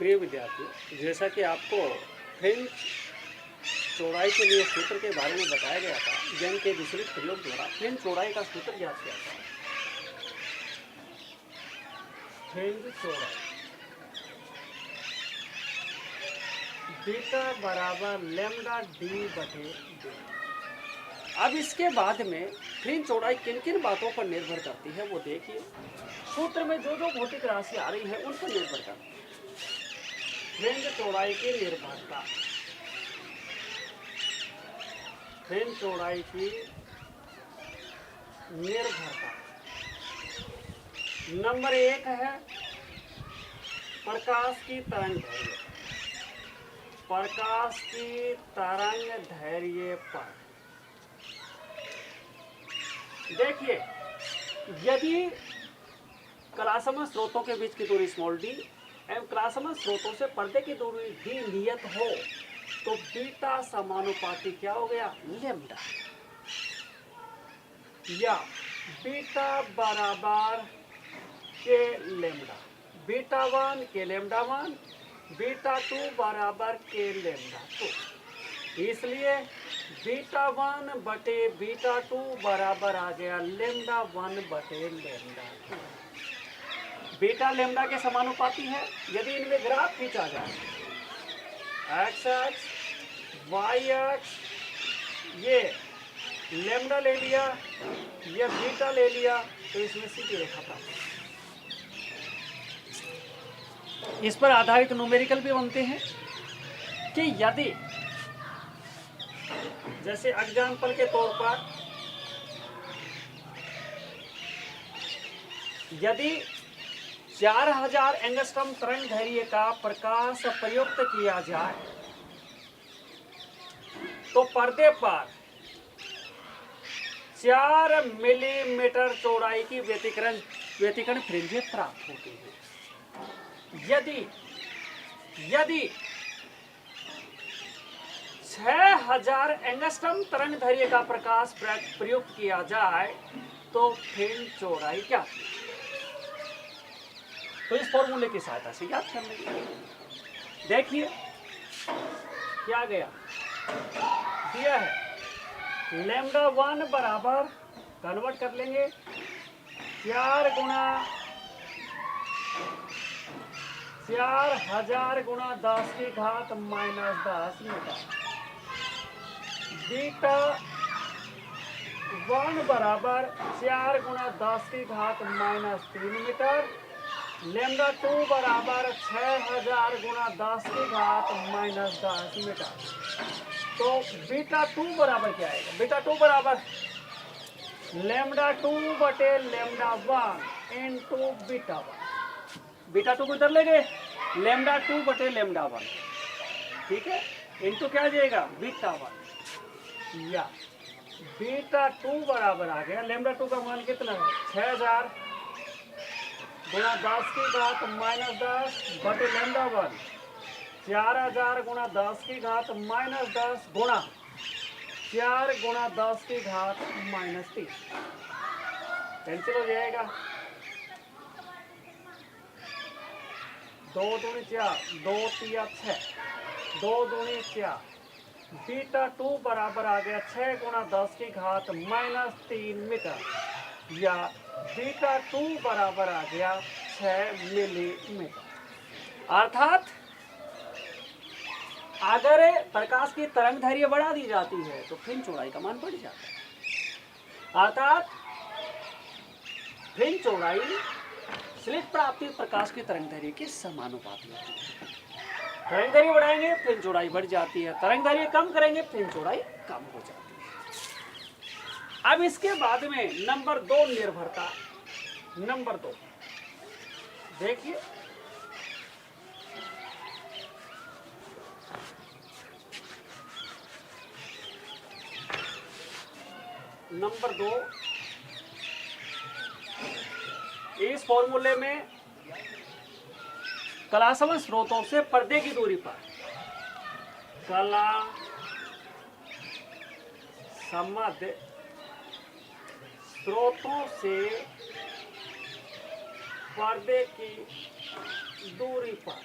प्रिय विद्यार्थियों, जैसा कि आपको फ्रेंच चौड़ाई के लिए सूत्र के बारे में बताया गया था, यंग के विपरीत प्रयोग द्वारा फ्रेंच चौड़ाई का सूत्र ज्ञात किया था। फ्रेंच चौड़ाई बीटा बराबर लैम्डा डी बटे डी। अब इसके बाद में फ्रेंच चौड़ाई किन किन बातों पर निर्भर करती है वो देखिए। सूत्र में जो जो भौतिक राशि आ रही है उन पर निर्भर करती है। फ्रेंच चौड़ाई की निर्भरता, फ्रेंच चौड़ाई की निर्भरता नंबर 1 है प्रकाश की तरंग दैर्घ्य। प्रकाश की तरंग दैर्घ्य पर देखिए, यदि कलासम स्रोतों के बीच की दूरी स्मॉल डी एवं कलासम स्रोतों से पर्दे की दूरी डी नियत हो तो बीटा समानुपाती क्या हो गया, लैम्डा, या बीटा बराबर के लैम्डा, बीटा 1 के लैम्डा 1, बीटा 2 बराबर के लैम्डा 2। इसलिए बीटा 1 बटे बीटा 2 बराबर आ गया लैम्डा 1 बटे लैम्डा 2। बीटा लैम्डा के समानुपाती है। यदि इनमें ग्राफ खींचा जाए, एक्स एक्स वाई एक्स, ये लैम्डा ले लिया या बीटा ले लिया तो इसमें सीधी रेखा प्राप्त होगी। इस पर आधारित न्यूमेरिकल भी बनते हैं कि यदि जैसे एग्जाम्पल के तौर पर यदि 4000 एंगस्ट्रॉम तरंग दैर्घ्य का प्रकाश प्रयुक्त किया जाए तो पर्दे पर 4 मिलीमीटर चौड़ाई की व्यतिकरण फ्रिंजें प्राप्त होती है। यदि 6000 एंगस्ट्रॉम तरंग दैर्घ्य का प्रकाश प्रयुक्त किया जाए तो फ्रिंज चौड़ाई क्या थी, तो इस फॉर्मूले की सहायता से याद कर लेंगे। देखिए क्या गया, दिया है लैम्डा 1 बराबर, कन्वर्ट कर लेंगे 4 गुणा 4000 गुणा 10 की घात माइनस 10 मीटर, बीटा 1 बराबर 4 गुणा 10 की घात माइनस 3 मीटर, लैम्डा 2 बराबर 6000 गुणा 10 की घात माइनस 10 मीटर। तो बीटा 2 बराबर क्या आएगा, बीटा 2 बराबर लैम्डा 2 बटे लैम्डा 1 इंटू बीटा 1। बीटा 2 को इधर ले गए, लैम्डा 2 बटे लैम्डा 1, ठीक है, इंटू क्या आ जाएगा बीटा 1, या बीटा 2 बराबर आ गया, लैम्डा 2 का मान कितना है 6000 गुणा 10 की घात माइनस 10 बटे लैम्डा 1, 4000 गुणा 10 की घात माइनस 10 गुणा 4 गुणा 10 की घात माइनस 3, कैंसिल हो जाएगा, 2 दूनी 4, 2 3 6, 2 दूनी 4, बीटा 2 बराबर आ गया 6 गुणा 10 की घात माइनस 3 मीटर, या बीटा 2 बराबर आ गया 6 मिलीमीटर। अर्थात अगर प्रकाश की तरंग दैर्घ्य बढ़ा दी जाती है तो फ्रिंज चौड़ाई का मान बढ़ जाता है। अर्थात फ्रिंज चौड़ाई स्लिट प्राप्ति प्रकाश की तरंग दैर्घ्य के समानुपाती होती है। तरंग दैर्घ्य बढ़ाएंगे फ्रिंज चौड़ाई बढ़ जाती है, तरंग दैर्घ्य कम करेंगे फ्रिंज चौड़ाई कम हो जाती है। अब इसके बाद में नंबर 2 निर्भरता, नंबर 2 देखिए, नंबर 2 इस फॉर्मूले में कलासम स्रोतों से पर्दे की दूरी पर कलासम स्रोतों से पर्दे की दूरी पर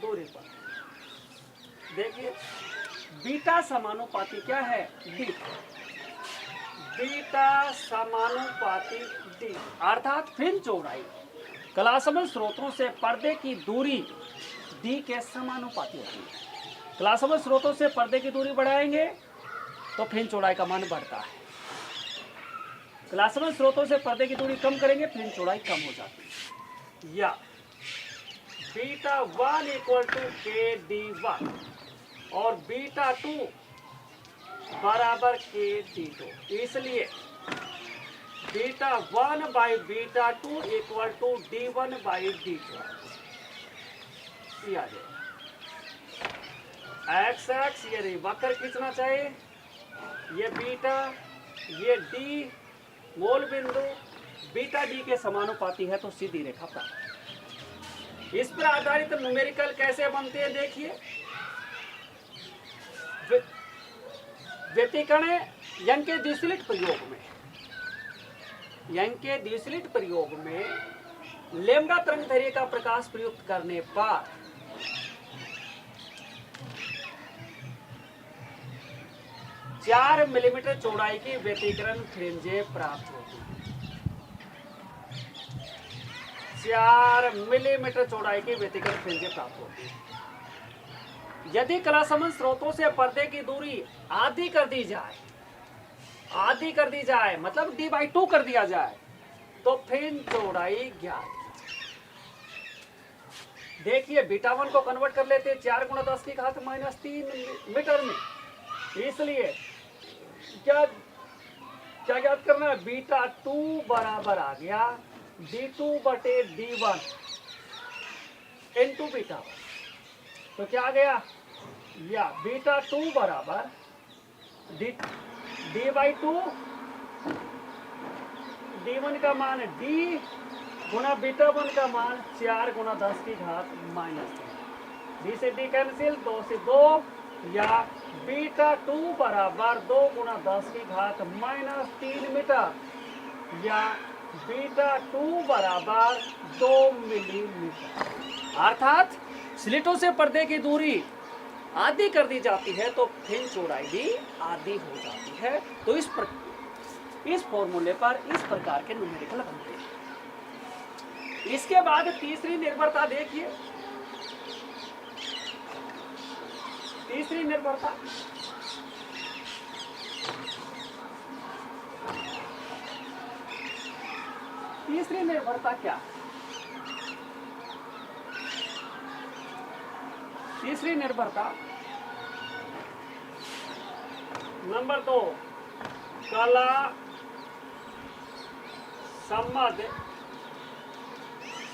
दूरी पर। देखिए बीटा समानुपाती क्या है, डी। बीटा समानुपाती डी अर्थात फ्रिंज चौड़ाई कलासमन स्रोतों से पर्दे की दूरी डी के समानुपाती होती है। कलासमन स्रोतों से पर्दे की दूरी बढ़ाएंगे तो फ्रिंज चौड़ाई का मान बढ़ता है। कलासमन स्रोतों से पर्दे की दूरी कम करेंगे फ्रिंज चौड़ाई कम हो जाती है। या beta 1 equal to K D 1 और बीटा 2 बराबर के डी 2। इसलिए beta 1 by beta 2 equal to D 1 by D 2। X X ये वक्र खींचना चाहिए, ये बीटा ये डी मूल बिंदु बीटा डी के समानुपाती है तो सीधी रेखा प्राप्त। इस पर आधारित न्यूमेरिकल कैसे बनते हैं देखिए। व्यतिकरण यंग के द्विस्लिट प्रयोग में, यंग के द्विस्लिट प्रयोग में लैम्ब्डा तरंगदैर्घ्य का प्रकाश प्रयुक्त करने पर 4 मिलीमीटर चौड़ाई की व्यतिकरण फ्रिंजें प्राप्त होती हैं। 4 मिलीमीटर चौड़ाई की व्यतिकरण फ्रिंजें प्राप्त होती हैं। यदि कलासमन स्रोतों से पर्दे की दूरी आधी कर दी जाए, आधी कर दी जाए मतलब d/2 कर दिया जाए तो फ्रिंज चौड़ाई ज्ञात। देखिए बीटा 1 को कन्वर्ट कर लेते हैं 4 × 10⁻³ मीटर में। इसलिए क्या क्या याद करना है, बीटा 2 बराबर आ गया d2/d1 इंटू बीटा 1। तो क्या आ गया, या बीटा 2 बराबर d/2 d1 का मान d गुना बीटा 1 का मान 4 × 10⁻³ d से d कैंसिल, 2 से 2, या बीटा 2 बराबर 2 × 10⁻³ मीटर, या बीटा 2 बराबर 2 मिलीमीटर। अर्थात स्लिटों से पर्दे की दूरी आधी कर दी जाती है तो फ्रिंज चौड़ाई भी आधी हो जाती है। तो इस फॉर्मूले पर इस प्रकार के न्यूमेरिकल बनते हैं। इसके बाद तीसरी निर्भरता देखिए। तीसरी निर्भरता क्या? तीसरी निर्भरता नंबर 2 कला संबद्ध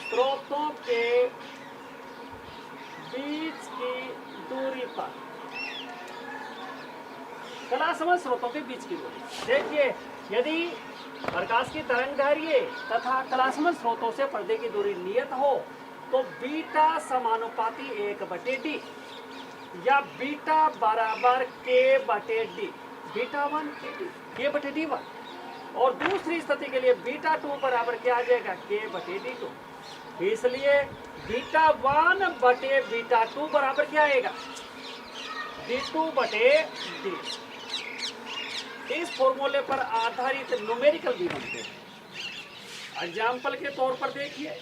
स्रोतों के बीच की दूरी पर, कला संबद्ध स्रोतों के बीच की दूरी। देखिए यदि प्रकाश की तरंगदैर्घ्य तथा कला संबद्ध स्रोतों से पर्दे की दूरी नियत हो तो बीटा समानुपाती 1/d या बीटा बराबर k/d, बीटा 1 k/d1। और दूसरी स्थिति के लिए बीटा 2 बराबर क्या आ जाएगा, k/d2। इसलिए बीटा 1/बीटा 2 बराबर क्या आएगा, d2/d। इस फॉर्मूले पर आधारित न्यूमेरिकल भी बनते हैं। एग्जाम्पल के तौर पर देखिए,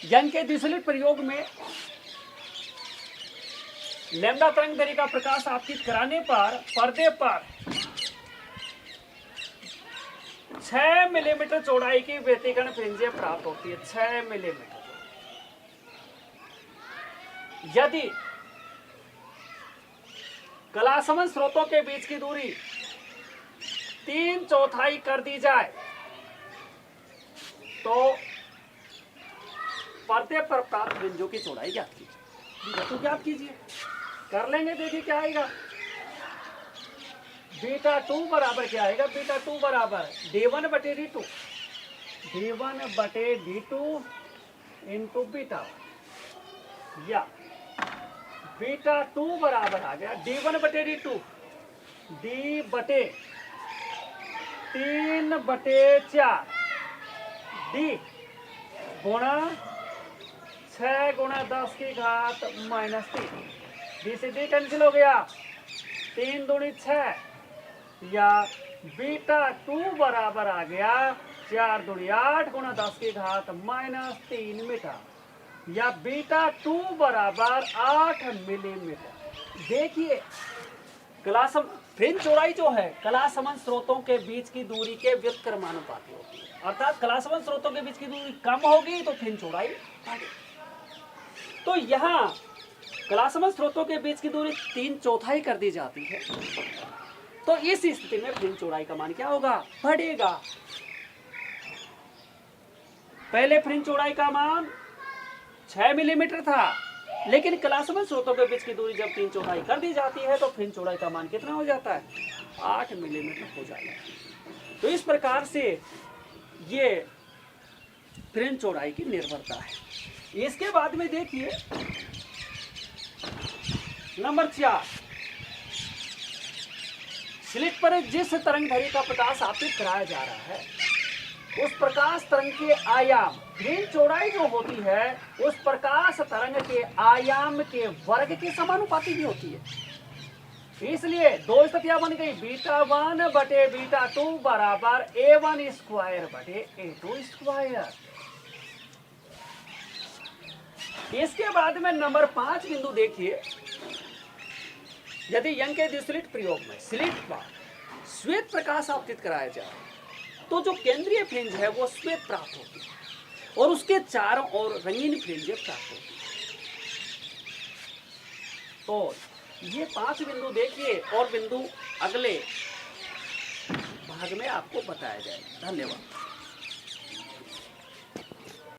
यंग के द्विस्लिट प्रयोग में लैम्ब्डा तरंगदैर्घ्य का प्रकाश आपतित कराने पर पर्दे पर 6 मिलीमीटर चौड़ाई की व्यतिकरण फ्रिंजें प्राप्त होती है। 6 मिलीमीटर। यदि कलासमन स्रोतों के बीच की दूरी 3/4 कर दी जाए तो पर्दे पर प्राप्त फ्रिंजों की चौड़ाई ज्ञात कीजिए। तो ज्ञात कीजिए, कर लेंगे। देखिए क्या आएगा, बीटा 2 बराबर क्या आएगा, बीटा 2 बराबर d1/d2, d1/d2 इंटू बीटा, या बीटा 2 बराबर आ गया d1/d2 d/3/4 d गुणा 6 गुणा 10 की घात -3। डी से डी कैंसिल हो गया, 3 दूनी 6, या बीटा 2 बराबर आ गया 4 दूनी 8 गुणा 10 की घात -3 मीटर, या बीटा 2 बराबर 8 मिलीमीटर। देखिए फ्रिंज चौड़ाई जो है कलासमान स्रोतों के बीच की दूरी के व्युत्क्रमानुपाती होती है, अर्थात कलासमान स्रोतों के बीच की दूरी कम होगी तो फ्रिंज चौड़ाई बढ़ेगी। तो यहाँ कलासमान स्रोतों के बीच की दूरी 3/4 कर दी जाती है, तो इस स्थिति में फ्रिंज चौड़ाई का मान क्या होगा, बढ़ेगा। पहले फ्रिंज चौड़ाई का मान 6 मिलीमीटर था, लेकिन कलासमान स्रोतों के बीच की दूरी जब 3/4 कर दी जाती है तो फ्रिंज चौड़ाई का मान कितना हो जाता है, 8 मिलीमीटर हो जाता है। तो इस प्रकार से ये फ्रिंज चौड़ाई की निर्भरता है। इसके बाद में देखिए नंबर 4, स्लिट पर जिस तरंग दैर्घ्य का प्रकाश आपतित कराया जा रहा है उस प्रकाश तरंग के आयाम, फ्रिंज चौड़ाई जो होती है उस प्रकाश तरंग के आयाम के वर्ग के समानुपाती भी होती है। इसलिए दो स्थितियां बन गई, बीटा 1 बटे बीटा 2 बराबर A1 स्क्वायर बटे A2 स्क्वायर। इसके बाद में नंबर 5 बिंदु देखिए, यदि यंग के द्विस्लिट प्रयोग में स्लिट पर श्वेत प्रकाश आपतित कराया जाए तो जो केंद्रीय फ्रिंज है वो श्वेत प्राप्त होती है और उसके चारों ओर रंगीन फ्रिंजें प्राप्त होती है। तो ये 5 बिंदु देखिए और बिंदु अगले भाग में आपको बताया जाएगा। धन्यवाद।